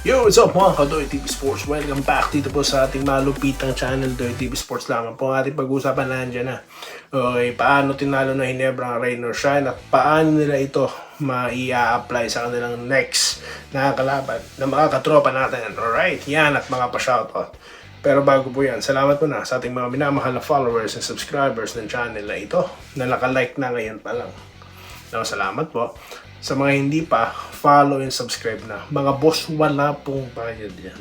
Yo, what's up mga ka-Doy TV Sports? Welcome back dito po sa ating malupitang channel, Doy TV Sports lamang po. Ang ating pag-uusapan nandiyan na. Okay, paano tinalo na Ginebra ang Rain or Shine at paano nila ito ma-i-apply sa kanilang next na kalaban na mga katropa natin. Alright, yan at mga pa-shoutout. Pero bago po yan, salamat po na sa ating mga minamahal na followers and subscribers ng channel na ito na naka-like na ngayon pa lang. No, salamat po. Sa mga hindi pa, follow and subscribe na. Mga boss, wala pong bayad yan.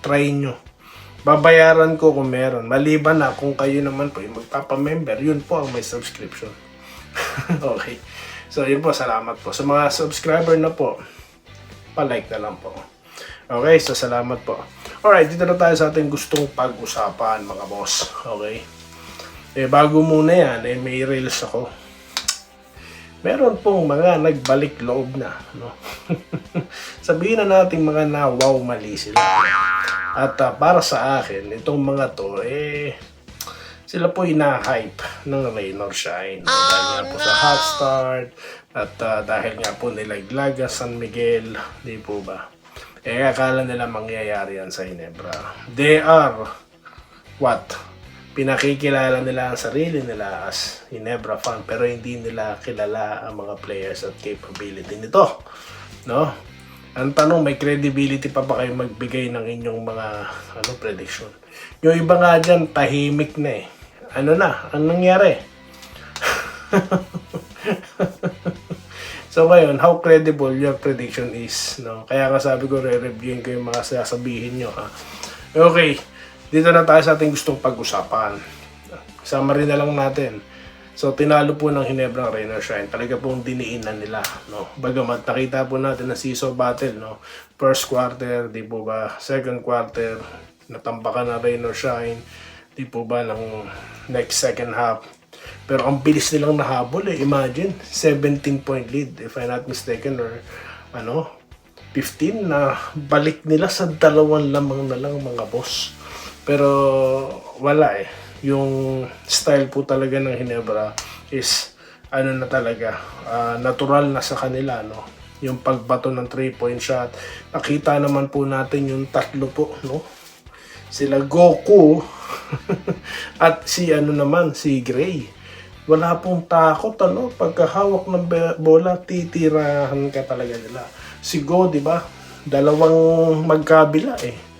Try nyo. Babayaran ko kung meron. Maliban na kung kayo naman po yung magpapamember, yun po ang may subscription. Okay. So, yun po. Salamat po. Sa mga subscriber na po, pa-like na lang po. Okay. So, salamat po. Alright. Dito na tayo sa ating gustong pag-usapan, mga boss. Okay. Bago muna yan, may reels ako. Meron pong mga nagbalik loob na, no? Sabihin na natin mga na-wow mali sila. At para sa akin, itong mga to, sila po ina-hype ng Rain or Shine. Dahil nga po sa hot start, at dahil nga po nilaglag San Miguel, di po ba? Akala nila mangyayari yan sa Ginebra. They are, what? Pinakikilala nila ang sarili nila as Ginebra fan pero hindi nila kilala ang mga players at capability nito, no? Ang tanong, may credibility pa ba kayo magbigay ng inyong mga prediction? Yung iba nga dyan, tahimik na eh. Ano na? Anong nangyari? So ngayon, how credible your prediction is, no? Kaya nga sabi ko, re-reviewin ko yung mga sasabihin nyo, ha? Okay. Dito na tayo sa ating gustong pag-usapan. Summary na lang natin. So, tinalo po ng Ginebra ang Rain or Shine. Talaga pong diniinan nila, no? Bagamat nakita po natin na seesaw battle, no? First quarter, di po ba? Second quarter, natambakan ng Rain or Shine. Di po ba ng next second half. Pero ang bilis nilang nahabol eh. Imagine, 17-point lead, if I'm not mistaken, or 15 na balik nila sa 2 lamang na lang mga boss. Pero wala eh. Yung style po talaga ng Ginebra is na talaga, natural na sa kanila, no? Yung pagbato ng 3-point shot. Nakita naman po natin yung tatlo po, no? Sila Goku at si si Gray. Wala pong takot, pagkahawak ng bola, titirahan ka talaga nila. Si Go, di ba? Dalawang magkabila eh.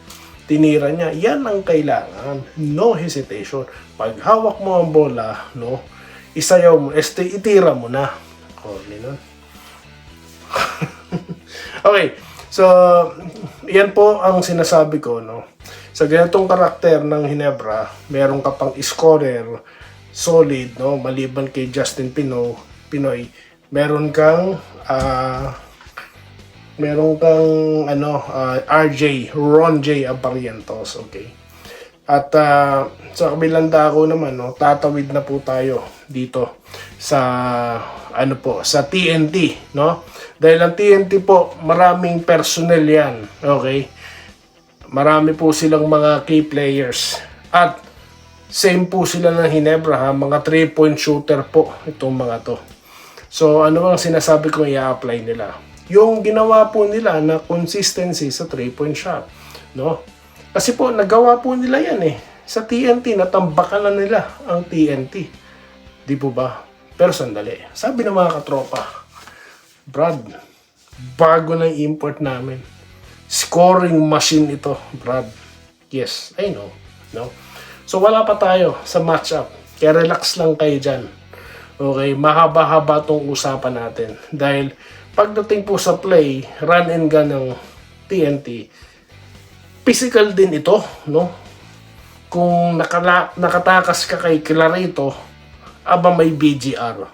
Tinira niya, yan ang kailangan. No hesitation. Pag hawak mo ang bola, no, isayaw mo, itira mo na. Nun. Okay, so, yan po ang sinasabi ko, no. Sa ganitong karakter ng Ginebra, meron ka pang scorer, solid, no, maliban kay Justin Pinoy, meron kang Ron J. Abarientos, okay? At sa kabilang dako naman, no, tatawid na po tayo dito sa sa TNT, no? Dahil ang TNT po, maraming personnel yan, okay? Marami po silang mga key players. At same po sila ng Ginebra, ha? Mga 3-point shooter po itong mga to. So ano ang sinasabi ko i-apply nila? Yung ginawa po nila na consistency sa 3-point shot, no? Kasi po nagawa po nila yan eh. Sa TNT natambakan na nila ang TNT. Di po ba? Pero sandali. Sabi ng mga katropa, Brad, bago na import namin. Scoring machine ito, Brad. Yes, I know, no? So wala pa tayo sa matchup. Kaya relax lang kayo dyan. Okay, mahaba-haba tong usapan natin. Dahil pagdating po sa play, run and gun ng TNT, physical din ito, no? Kung nakatakas ka kay Clarito, may BGR.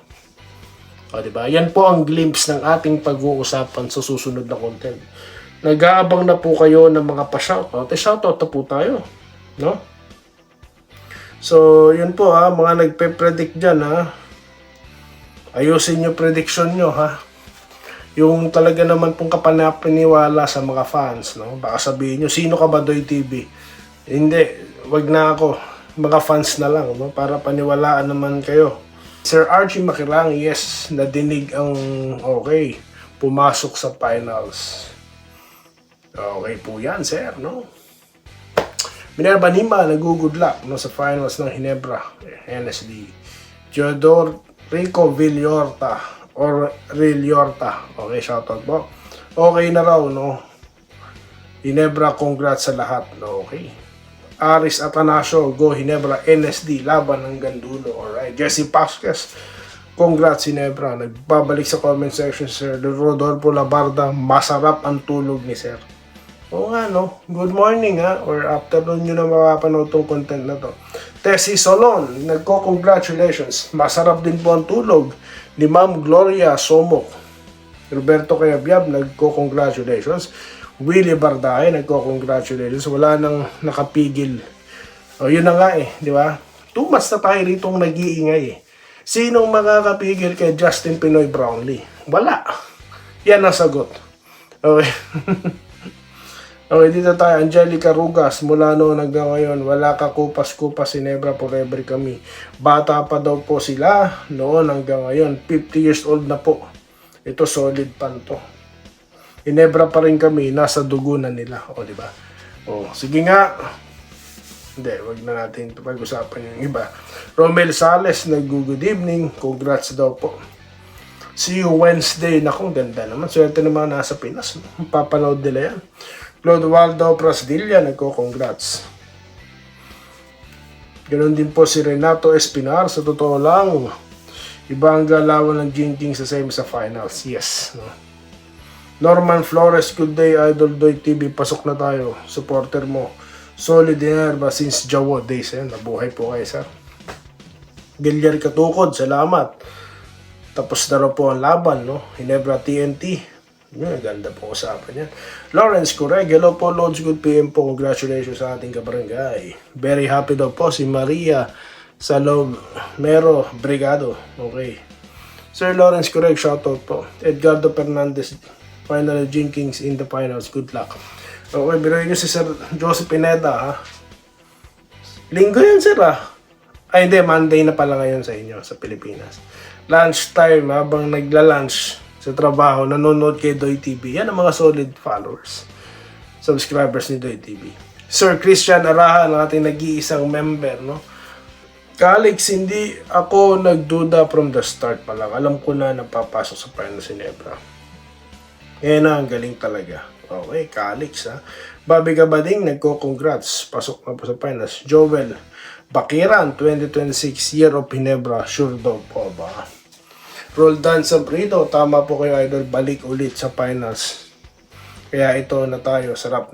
O, diba? Yan po ang glimpse ng ating pag-uusapan sa susunod na content. Nag-aabang na po kayo ng mga pa-shoutout. Shoutout na po tayo, no? So, yun po mga nagpe-predict dyan, ayusin nyo prediction nyo, Yung talaga naman pong kapanapaniwala sa mga fans, no? Baka sabihin nyo, sino ka ba, Doy TV? Hindi, wag na ako. Mga fans na lang, no? Para paniwalaan naman kayo. Sir Archie Makirang, yes, nadinig ang okay. Pumasok sa finals. Okay po yan, sir, no? Minerva Nima, nag-good luck no, sa finals ng Ginebra, NSD. Theodore Rico Villorta, or Rilliorta. Okay, shoutout po. Okay na raw, no? Ginebra, congrats sa lahat. No? Okay. Aris Atanasio, go Ginebra, NSD, laban ng Gandulo. Alright. Jesse Pasquez, congrats Ginebra. Nagbabalik sa comment section, Sir Rodolfo Labarda, masarap ang tulog ni Sir. Oo nga, no? Good morning, ha? Or afternoon nyo na mapapanood tong content na to. Tessie Solon, nagko-congratulations. Masarap din po ang tulog ni Ma'am Gloria Somok. Roberto Cayabyab, nagko-congratulations. Willie Bardae, nagko-congratulations. Wala nang nakapigil. O, yun na nga eh, di ba? Too much na tayo ritong nag-iingay eh. Sinong makakapigil kay Justin Pinoy Brownlee? Wala. Yan ang sagot. Okay. Okay, dito tayo. Angelica Rugas, mula noon hanggang ngayon, wala ka kupas-kupas, Ginebra forever kami. Bata pa daw po sila noon hanggang ngayon. 50 years old na po. Ito solid pan to. Ginebra pa rin kami, nasa dugo na nila. O, di ba? O, sige nga. Hindi, wag na natin pag-usapan yung iba. Romel Sales, nag-good evening. Congrats daw po. See you Wednesday. Naku, ganda naman. Swerte ng mga nasa Pinas. Papanood nila yan. Claude Waldo Prasdilla, nagko-congrats. Ganon din po si Renato Espinar. Sa totoo lang, iba ang galawan ng Jinking sa semi sa finals. Yes. No? Norman Flores, good day, Idol Doy TV. Pasok na tayo. Supporter mo. Solid Ginebra since Jawo days. Nabuhay po kayo, sir. Gilyar Katukod, salamat. Tapos na rin po ang laban, no? Ginebra TNT. Yan, ganda po usapan yan. Lawrence Correg, hello po, Lods, good PM po. Congratulations sa ating kabarangay. Very happy daw po si Maria Salomero Brigado. Okay. Sir Lawrence Correg, shoutout po. Edgardo Fernandez, final Jenkins in the finals. Good luck. Okay, biruin nyo si Sir Joseph Pineda, ha? Linggo yun, sir, ha? Ay, hindi, Monday na pala ngayon sa inyo, sa Pilipinas. Lunch time, habang nagla-lunch sa trabaho, nanonood kay Doy TV. Yan ang mga solid followers, subscribers ni Doy TV. Sir Christian Arahan, ang ating nag-iisang member, no? Calix, hindi ako nagduda from the start pa lang. Alam ko na napapasok sa final si Ginebra. Yan na, ang galing talaga. Okay, Calix, ha? Bobby Gabading, nagko-congrats. Pasok na po sa finals. Joel Bakiran, 2026 Year of Ginebra. Sure daw po ba? Roldan Sabrito, tama po kayo, Idol. Balik ulit sa finals. Kaya ito na tayo. Sarap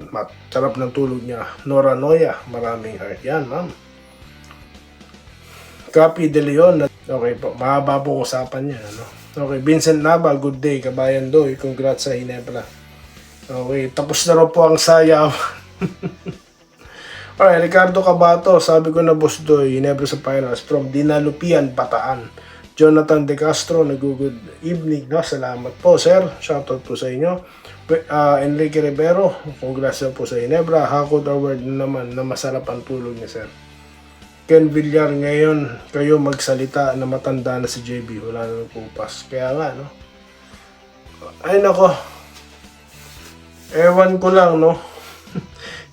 ng tulog niya. Nora Noya, maraming heart. Yan, ma'am. Capi De Leon. Okay po, mahaba po usapan niya. Ano? Okay, Vincent Nava, good day. Kabayan Doy, congrats sa Ginebra. Okay, tapos na rin po ang sayaw. Alright, Ricardo Cabato, sabi ko na Boss Doy, Ginebra sa finals from Dinalupian, Bataan. Jonathan De Castro, nag-good evening. No? Salamat po, sir. Shoutout po sa inyo. Enrique Rivero, congrats po sa Ginebra. Hakod Award naman na masarap ang tulog niya, sir. Ken Villar, ngayon kayo magsalita na matanda na si JB. Wala na nagpupas. Kaya nga, no? Ay, nako. Ewan ko lang, no?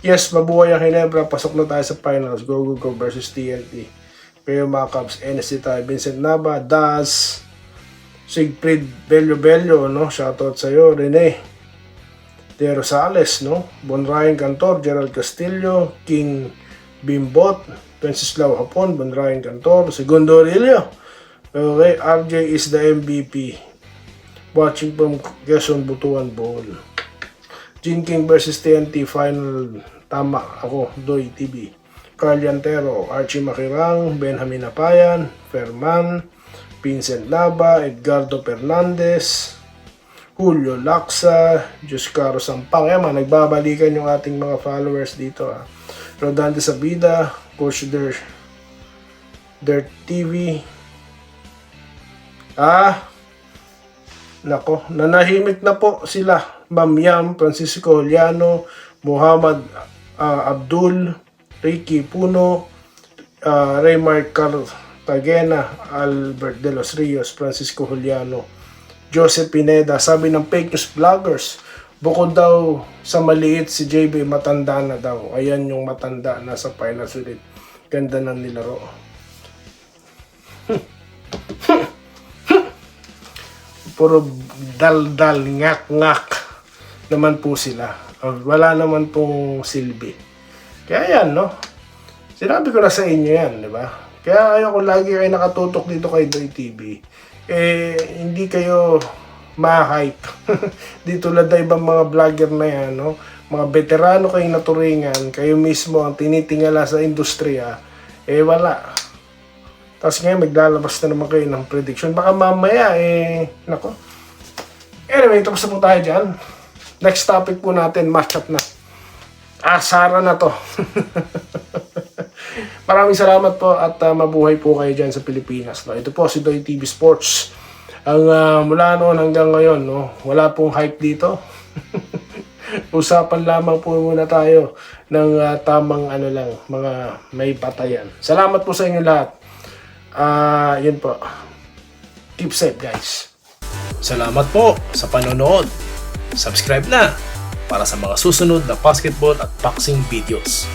Yes, mabuhay ang Ginebra. Pasok na tayo sa finals. Go, go, go versus TNT. Kayo mga Cubs, NSC tayo. Vincent Nava, Das, Sigfrid Bello, no? Shoutout sa'yo. Rene De Rosales, no? Bonrayan Cantor, Gerald Castillo, King Bimbot, Wenceslao Hapon, Bonrayan Cantor, Segundo Aurelio. Okay, RJ is the MVP. Watching from Quezon Butuan Bowl. Gene King versus TNT final. Tama ako, Doy TV. Carl Yantero, Archie Makirang, Benjamin Apayan, Ferman, Vincent Laba, Edgardo Fernandez, Julio Laksa, Juscaro Sampang. Eman, nagbabalikan yung ating mga followers dito. Rodante Sabida, Coach Dirt TV. Nako, nanahimik na po sila. Ma'am Yam, Francisco Juliano, Muhammad Abdul, Ricky Puno, Raymar Cartagena, Albert De Los Rios, Francisco Juliano, Joseph Pineda. Sabi ng fake news vloggers, Bukod daw sa maliit, si JB matanda na daw. Ayan yung matanda, nasa finals ulit. Ganda ng nilaro. Puro dal-dal, ngak-ngak naman po sila. Wala naman pong silbi. Kaya yan, no? Sinabi ko na sa inyo yan, di ba? Kaya ayoko lagi kayo nakatutok dito kay Doy TV. Hindi kayo ma-hype. Di tulad na ibang mga vlogger na yan, no? Mga veterano kayong naturingan, kayo mismo ang tinitingala sa industriya, wala. Tapos ngayon maglalabas na naman kayo ng prediction. Baka mamaya, nako. Anyway, tapos na po tayo dyan. Next topic po natin, matchup na. Asara na to. Maraming salamat po at mabuhay po kayo dyan sa Pilipinas. No? Ito po si Doy TV Sports. Ang mula noon hanggang ngayon, no, wala pong hype dito. Usapan lamang po muna tayo ng tamang mga may patayan. Salamat po sa inyo lahat. Yun po. Keep safe, guys. Salamat po sa panonood. Subscribe na para sa mga susunod na basketball at boxing videos.